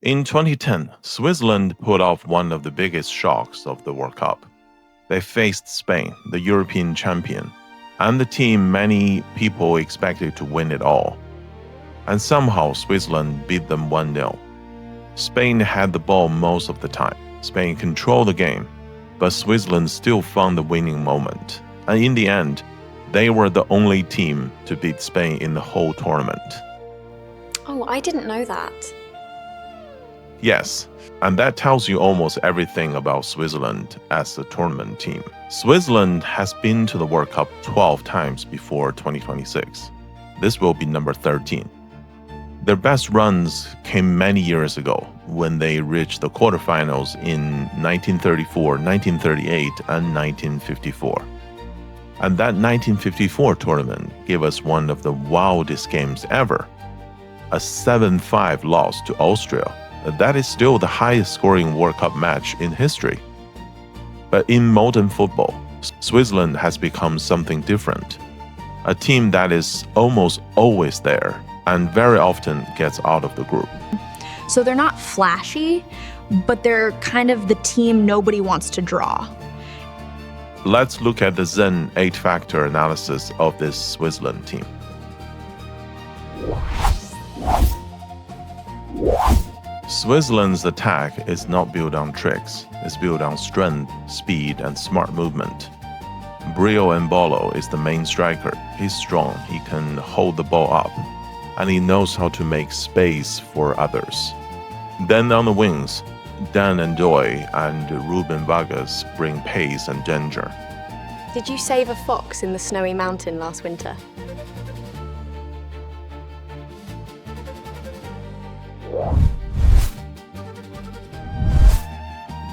In 2010, Switzerland pulled off one of the biggest shocks of the World Cup. They faced Spain, the European champion, and the team many people expected to win it all. And somehow Switzerland beat them 1-0. Spain had the ball most of the time. Spain controlled the game, but Switzerland still found the winning moment. And in the end, they were the only team to beat Spain in the whole tournament. Oh, I didn't know that. Yes, and that tells you almost everything about Switzerland as a tournament team. Switzerland has been to the World Cup 12 times before 2026. This will be number 13. Their best runs came many years ago when they reached the quarterfinals in 1934, 1938, and 1954. And that 1954 tournament gave us one of the wildest games ever, a 7-5 loss to Austria. That is still the highest scoring World Cup match in history. But in modern football, Switzerland has become something different. A team that is almost always there and very often gets out of the group. So they're not flashy, but they're kind of the team nobody wants to draw. Let's look at the Zen 8-factor analysis of this Switzerland team. Switzerland's attack is not built on tricks. It's built on strength, speed, and smart movement. Brio Embolo is the main striker. He's strong, he can hold the ball up, and he knows how to make space for others. Then on the wings, Dan Ndoye and Ruben Vargas bring pace and danger. Did you save a fox in the snowy mountain last winter?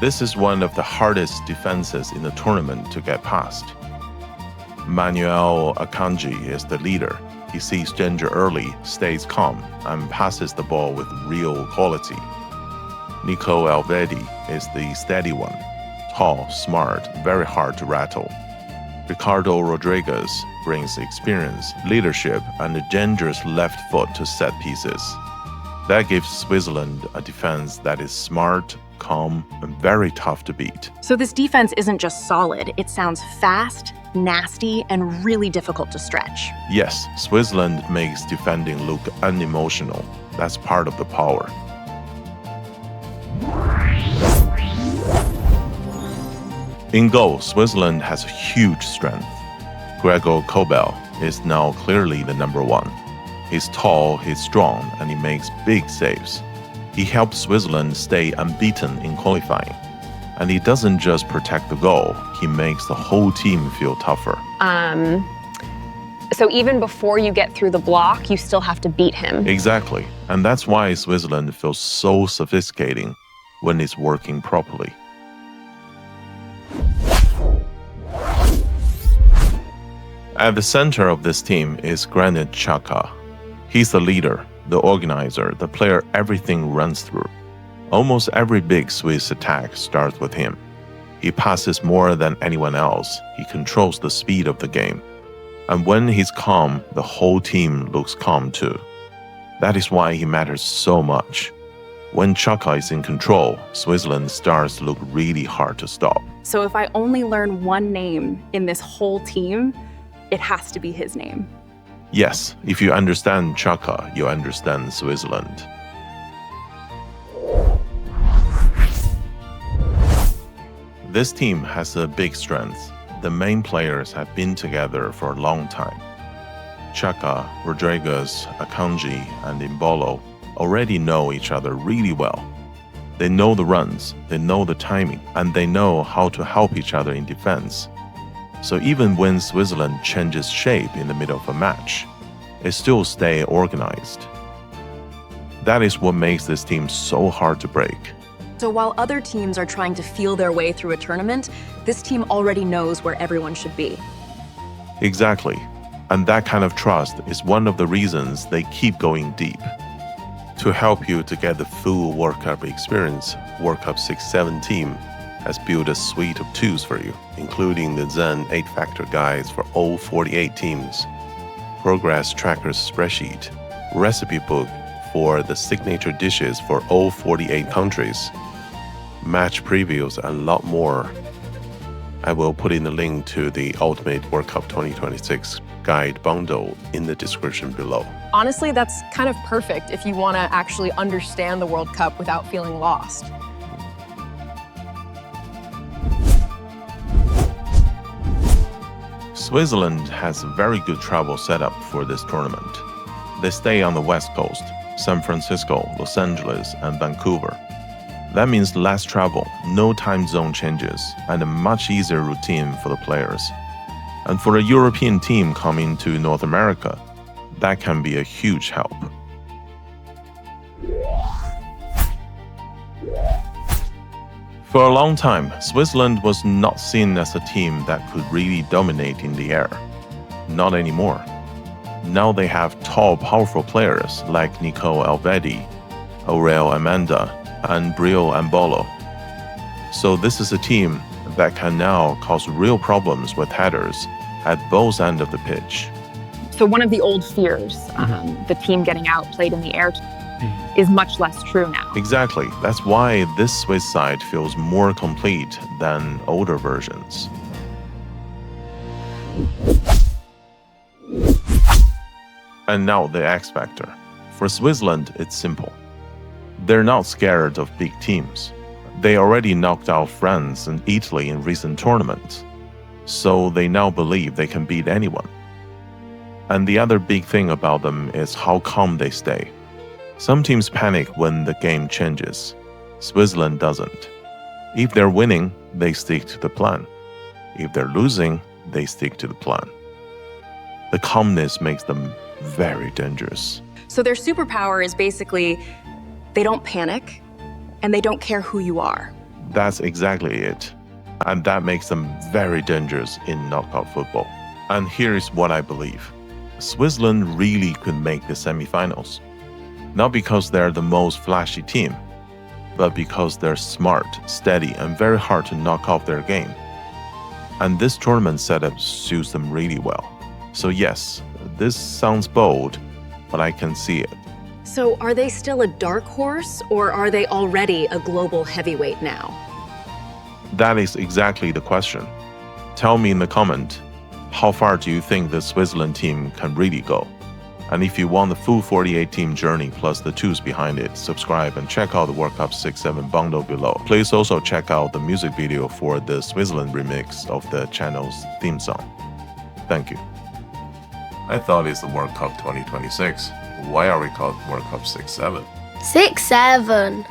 This is one of the hardest defenses in the tournament to get past. Manuel Akanji is the leader. He sees danger early, stays calm, and passes the ball with real quality. Nico Elvedi is the steady one. Tall, smart, very hard to rattle. Ricardo Rodriguez brings experience, leadership, and a dangerous left foot to set pieces. That gives Switzerland a defense that is smart, calm, and very tough to beat. So this defense isn't just solid, it sounds fast, nasty, and really difficult to stretch. Yes, Switzerland makes defending look unemotional. That's part of the power. In goal, Switzerland has a huge strength. Gregor Kobel is now clearly the number one. He's tall, he's strong, and he makes big saves. He helped Switzerland stay unbeaten in qualifying. And he doesn't just protect the goal, he makes the whole team feel tougher. So even before you get through the block, you still have to beat him. Exactly. And that's why Switzerland feels so sophisticating when it's working properly. At the center of this team is Granit Xhaka. He's the leader, the organizer, the player everything runs through. Almost every big Swiss attack starts with him. He passes more than anyone else. He controls the speed of the game. And when he's calm, the whole team looks calm too. That is why he matters so much. When Xhaka is in control, Switzerland starts to look really hard to stop. So if I only learn one name in this whole team, it has to be his name. Yes, if you understand Xhaka, you understand Switzerland. This team has a big strength. The main players have been together for a long time. Xhaka, Rodriguez, Akanji, and Embolo already know each other really well. They know the runs, they know the timing, and they know how to help each other in defense. So even when Switzerland changes shape in the middle of a match, it still stays organized. That is what makes this team so hard to break. So while other teams are trying to feel their way through a tournament, this team already knows where everyone should be. Exactly. And that kind of trust is one of the reasons they keep going deep. To help you to get the full World Cup experience, World Cup 6-7 team has built a suite of tools for you, including the Zen 8-factor guides for all 48 teams, progress trackers spreadsheet, recipe book for the signature dishes for all 48 countries, match previews, and a lot more. I will put in the link to the Ultimate World Cup 2026 guide bundle in the description below. Honestly, that's kind of perfect if you want to actually understand the World Cup without feeling lost. Switzerland has a very good travel setup for this tournament. They stay on the West Coast, San Francisco, Los Angeles, and Vancouver. That means less travel, no time zone changes, and a much easier routine for the players. And for a European team coming to North America, that can be a huge help. For a long time, Switzerland was not seen as a team that could really dominate in the air. Not anymore. Now they have tall, powerful players like Nico Elvedi, Aurel Amanda, and Brio Ambolo. So this is a team that can now cause real problems with headers at both ends of the pitch. So one of the old fears, the team getting outplayed in the air, is much less true now. Exactly. That's why this Swiss side feels more complete than older versions. And now the X Factor. For Switzerland, it's simple. They're not scared of big teams. They already knocked out France and Italy in recent tournaments, so they now believe they can beat anyone. And the other big thing about them is how calm they stay. Some teams panic when the game changes. Switzerland doesn't. If they're winning, they stick to the plan. If they're losing, they stick to the plan. The calmness makes them very dangerous. So their superpower is basically they don't panic and they don't care who you are. That's exactly it. And that makes them very dangerous in knockout football. And here is what I believe. Switzerland really could make the semifinals. Not because they're the most flashy team, but because they're smart, steady, and very hard to knock off their game. And this tournament setup suits them really well. So yes, this sounds bold, but I can see it. So are they still a dark horse or are they already a global heavyweight now? That is exactly the question. Tell me in the comment, how far do you think the Switzerland team can really go? And if you want the full 48 team journey plus the tools behind it, subscribe and check out the World Cup 6-7 bundle below. Please also check out the music video for the Switzerland remix of the channel's theme song. Thank you. I thought it's the World Cup 2026. Why are we called World Cup 6-7? 6-7.